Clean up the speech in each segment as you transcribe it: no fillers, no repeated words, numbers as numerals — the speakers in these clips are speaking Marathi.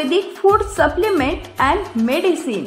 Ayurvedic food supplement and medicine.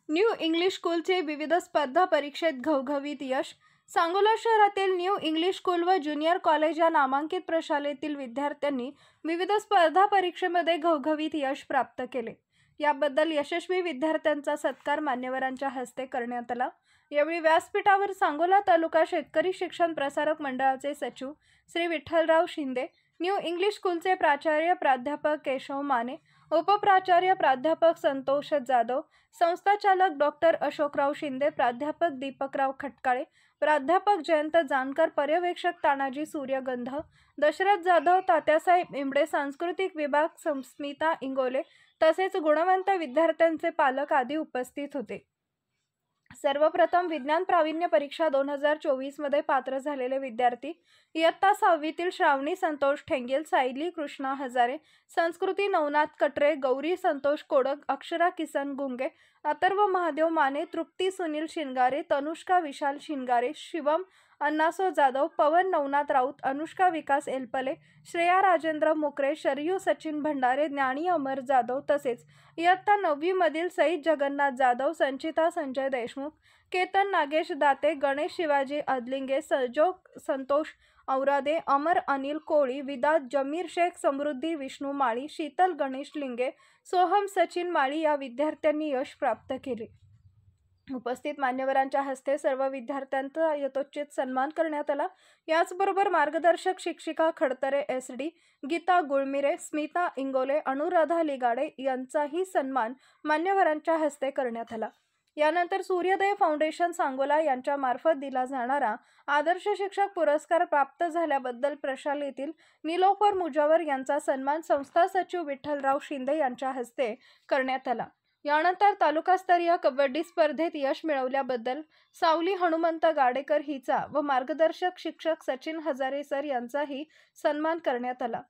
New English स्कूलचे विविध स्पर्धा परीक्षेत घवघवीत यश। सांगोला शहरातील न्यू इंग्लिश स्कूल व ज्युनियर कॉलेज या नामांकित प्रशालेतील विद्यार्थ्यांनी विविध स्पर्धा परीक्षेमध्ये घवघवीत यश प्राप्त केले। याबद्दल यशस्वी विद्यार्थ्यांचा सत्कार मान्यवरांच्या हस्ते करण्यात आला। यावेळी व्यासपीठावर सांगोला तालुका शेतकरी शिक्षण प्रसारक मंडळाचे सचिव श्री विठ्ठलराव शिंदे, न्यू इंग्लिश स्कूलचे प्राचार्य प्राध्यापक केशव माने, उपप्राचार्य प्राध्यापक संतोष जाधव, संस्थाचालक डॉक्टर अशोकराव शिंदे, प्राध्यापक दीपकराव खटकाळे, प्राध्यापक जयंत जानकर, पर्यवेक्षक तानाजी सूर्यगंध, दशरथ जाधव, तात्यासाहेब इमडे, सांस्कृतिक विभाग स्मिता इंगोले तसेच गुणवंत विद्यार्थ्यांचे पालक आदी उपस्थित होते। सर्वप्रथम विज्ञान प्रावीण्य परीक्षा 2024 मध्ये पात्र झालेले विद्यार्थी इयत्ता 6वीतील श्रावणी संतोष ठेंगेल, सायली कृष्णा हजारे, संस्कृती नवनाथ कटरे, गौरी संतोष कोडक, अक्षरा किसन गुंगे, अथर्व महादेव माने, तृप्ती सुनील शिनगारे, तनुष्का विशाल शिनगारे, शिवम अन्नासो जाधव, पवन नवनाथ राऊत, अनुष्का विकास एलपले, श्रेया राजेंद्र मुकरे, शरयू सचिन भंडारे, ज्ञानी अमर जाधव तसेच इयत्ता 9वी मधील सईद जगन्नाथ जाधव, संचिता संजय देशमुख, केतन नागेश दाते, गणेश शिवाजी अदलिंगे, सजोग संतोष औरादे, अमर अनिल कोळी, विदात जमीर शेख, समृद्धी विष्णू माळी, शीतल गणेश लिंगे, सोहम सचिन माळी या विद्यार्थ्यांनी यश प्राप्त केले। उपस्थित मान्यवरांच्या हस्ते सर्व विद्यार्थ्यांचा यथोचित सन्मान करण्यात आला। याचबरोबर मार्गदर्शक शिक्षिका खडतरे SD, गीता गुळमिरे, स्मिता इंगोले, अनुराधा लिगाडे यांचाही सन्मान मान्यवरांच्या हस्ते करण्यात आला। यानंतर सूर्योदय फाउंडेशन सांगोला यांच्या मार्फत दिला जाणारा आदर्श शिक्षक पुरस्कार प्राप्त झाल्याबद्दल प्रशालेतील निलोफर मुजावर यांचा सन्मान संस्था सचिव विठ्ठलराव शिंदे यांच्या हस्ते करण्यात आला। यानंतर तालुकास्तरीय कबड्डी स्पर्धेत यश मिळवल्याबद्दल सावली हनुमंत गाडेकर हिचा व मार्गदर्शक शिक्षक सचिन हजारे सर यांचाही सन्मान करण्यात आला।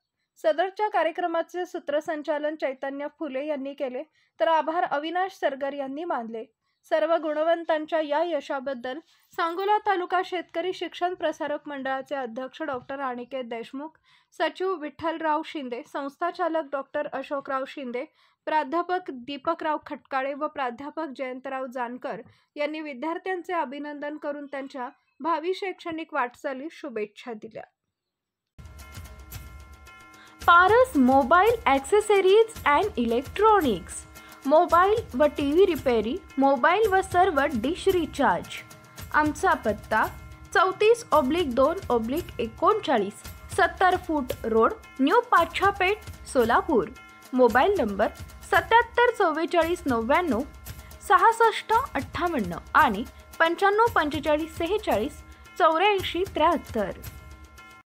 सदरच्या कार्यक्रमाचे सूत्रसंचालन चैतन्य फुले यांनी केले, तर आभार अविनाश सरगर यांनी मानले। सर्व गुणवंतांच्या या यशाबद्दल सांगोला तालुका शेतकरी शिक्षण प्रसारक मंडळाचे अध्यक्ष डॉक्टर अनिकेत देशमुख, सचिव विठ्ठलराव शिंदे, संस्थाचालक डॉक्टर अशोकराव शिंदे, प्राध्यापक दीपकराव खटकाळे व प्राध्यापक जयंतराव जानकर यांनी विद्यार्थ्यांचे अभिनंदन करून त्यांच्या भावी शैक्षणिक वाटचालीस शुभेच्छा दिल्या। Paras mobile accessories and electronics, mobile व टीव्ही रिपेरी, मोबाईल व सर्व डिश रिचार्ज। आमचा पत्ता 34/2/39, 70 फूट road, new Pachhapeth, Solapur. Mobile number 77 44 99 66 58 आणि 95 45 46 84 73।